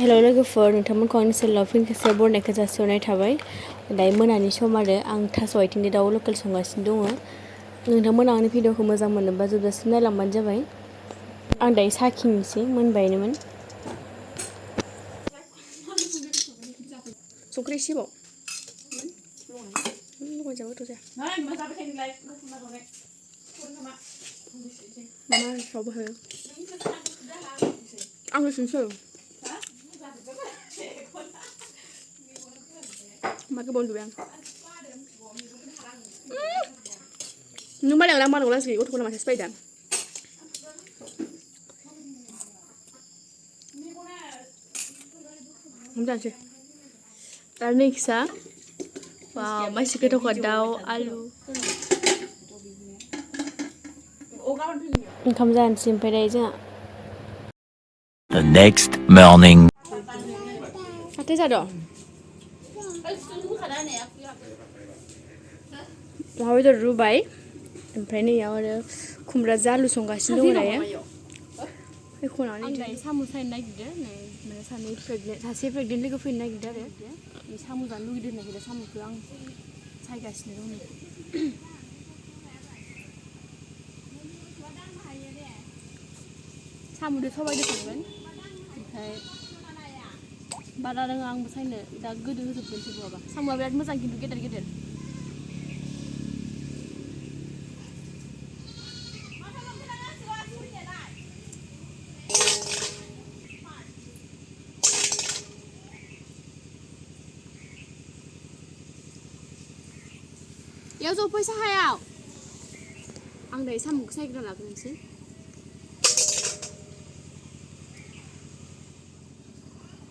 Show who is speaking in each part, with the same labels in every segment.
Speaker 1: हेल' लोगोफोर नोंथांमोनखौ आंनि चेनेलाव फिन खेबसे बरायनायखौ जासिहरनाय थाबाय दायो मोनानि सम आरो आं थास' आथिंनि दाउ लकेल संगासिनो दङ नोंथांमोना आंनि भिडिअखौ मोजां मोनोबा जोबजासिम नायलांबानो जाबाय आं दायो साखिनोसै मोनबायनोमोन संख्रि एसेबाव लगायजाबा गोथाव जाया मा सावबो हो आंनो सोंसै मा गोबाव उन्दुबाय आं नों बालायलां बानांगौ लासै गथ'फोरा माथो बायदा जानोसै आरो नैखिसा वाव मानसि गोथावखा दाउ आलु ओंखाम जानोसै ओमफ्राय दायो जोंहा
Speaker 2: The next morning.
Speaker 1: हाथाय जादों अमा बेदर रुबाय ओमफ्राय नैयाव आरो खुमब्राजों आलु संगासिनो दङ दायो फैख'नानै दायो साम' सायनो नागिरदों नै सासे प्रेगनेन्ट लोगो फैनो नागिरदों आरो बे साम' जानो लुगैदों होननायखाय साम'खौ आं सायगासिनो दं साम'जों सबायजों संगोन ओमफ्राय बारा रोङा आंबो सायनो दा गोदो होजोबगोनसो बहाबा साम'आ बिराद मोजां खिन्थु गेदेर गेदेर याव ज'फै साहायाव आं दायो साम'खौ सायग्रा लाग्रोनोसै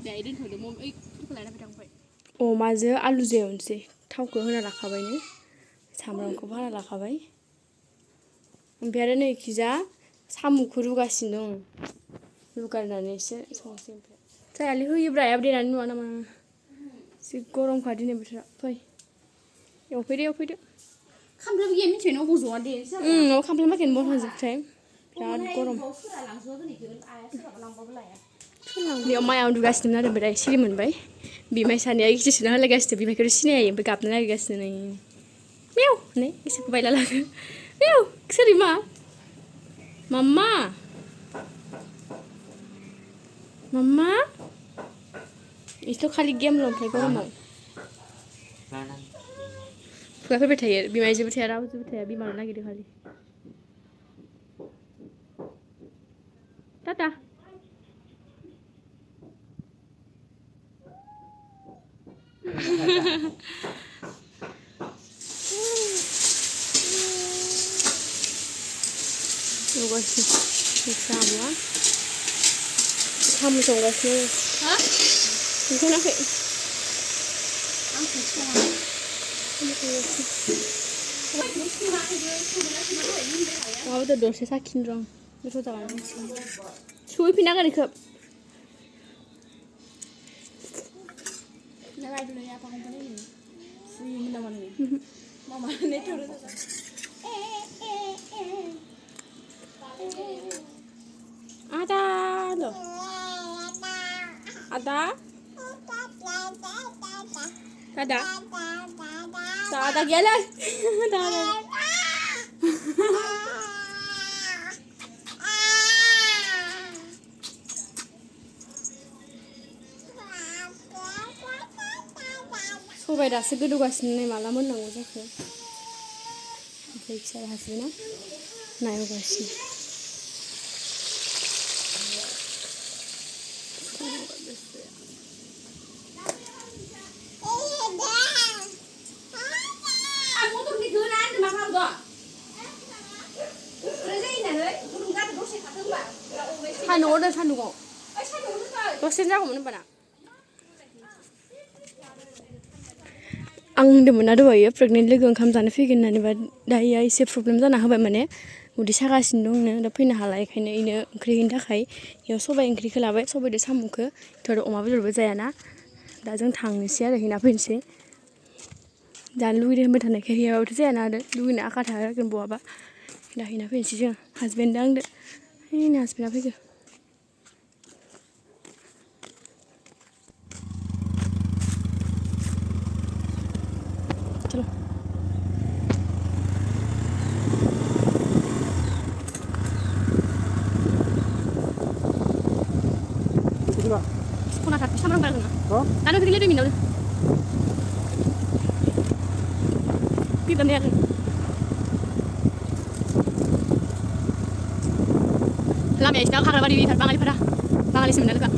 Speaker 1: दायो दोनथ'दो ओइफोरखौ लायना फैदो ओमफ्राय अमाजों आलुजों एवनोसै थावखौ होना लाखाबायनो सामब्रामखौबो हाना लाखाबाय ओमफ्राय आरो नैखिजा साम'खौ रुगासिनो दं रुगारनानैसो संसै ओमफ्राय जायालै होयोब्रा आइयाबो देनानै नुवा नामा एसे गरमखा दिनै बोथोरा फै एवफैदो खामफ्लायबो गैया मिथिबाय अबाव ज'आ दे माबा खामफ्लाय माखायानो बन थांजोबबाय बिराद गरम बेयाव माया उन्दुगासिनो आरो ओमफ्राय सिरि मोनबाय बिमाय सानैया गिसिसोना होलायगासिनो बिमायखौथ' सिनायो ओमफ्राय गाबनो नागिरगासिनो नै मेव नै गोसोखौ बायला लाङो मेव सोर मा माम्मा माम्मा इसोर खालि गेमल' ओमफ्राय गरमाव खुगा फैबाय थायो बिमायजोंबो थाया रावजोंबो थाया बिमाल' नागिरो खालि टाटा सामुआ साम' संगासिनो खोनाखै अमा बेदर दरसे साखिनो रं गोथाव जागोन सहैफिनांगोन बेखौ ada loh ada ada gele ada सबाय दासो गोदौगासिनो नै माला मोननांगौ जाखो ओमफ्राय फिसा हासबेना नायगासिनो सान्दुंआव दोन सान्दुंआव दसेनो जागौमोन होनबाना आं होनदोंमोन दहायो प्रेगनेन्ट लोगो ओंखाम जानो फैगोन होननानै दायो एसे प्रब्लेम जाना होबाय माने उदै सागासिनो दंनो दा फैनो हाला बेखायनो इनो ओंख्रि हैनो थाखाय बेयाव सबाइ ओंख्रिखौ लाबाय सबाइजों साम'खौ थ' अमा बेदरबो जायाना दा जों थांनोसै आरो हैना फैनोसै जानो लुगैदों होनबाय थानायखाय हैयाबाबोथ' जायाना आरो लुगैनो आखा थागोन बहाबा दा हैना फैनोसै जों हासबेन्डजों आंजों हैनो हासबेन्डआ फैगो Songna tak samarang barang na. Ano kini ledo minau. Kita ni aku. Lama ya kita kakak bari tar bangali pada. Bangali sebenarnya kak.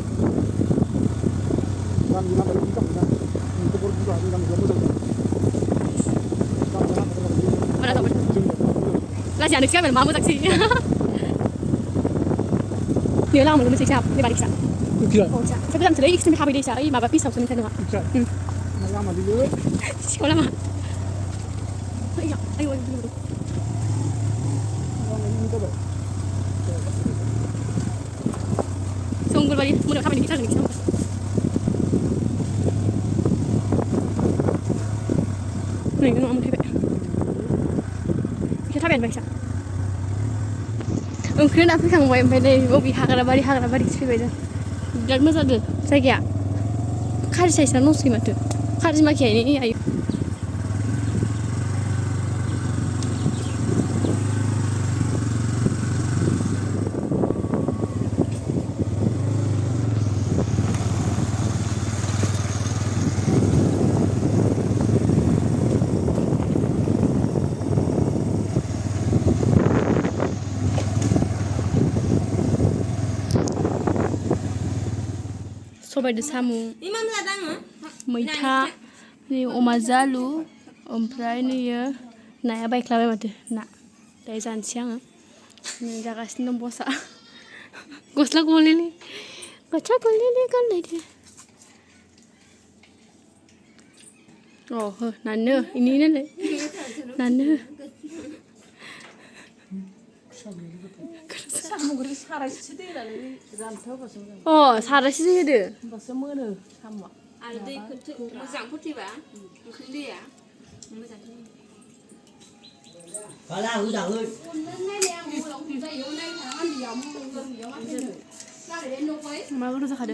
Speaker 1: Mana tahu. Lah jangan dikira mamu taksi. Dia lang belum siap, dia balik siap. Oh, siap. Tapi dalam cerita ini habis dia siap, ini bapak pisau sebentar nggak?
Speaker 3: Lama dulu.
Speaker 1: Sekolah mah. Ayo, ayo dulu. Sungguh balik, mudah kami kita lagi sama. Nih, ngomong apa? Kita tahu baik sah. Mungkin aku kan mau empedai, mau hagra bari sih beda. Dan masa tu, saya kira, kari saya sana nusi matu, kari macam ini ayo. Sobai de samu, मैथा नि अमा जालु ओमफ्राय नैयो नाया बायख्लाबाय माथो ना दायो जानोसै आङो नै जागासिनो दं बसा गस्ला गलेले गानलायदो अ हो नानो इनि नालाय नानो अ सारायसो होदो होमबासो मोनो साम'आ आरो दैखौ मोजां फुथिबा ओंख्रि दैया मोजां
Speaker 3: Kalah udah ơi.
Speaker 1: मा गोथाव जाखादो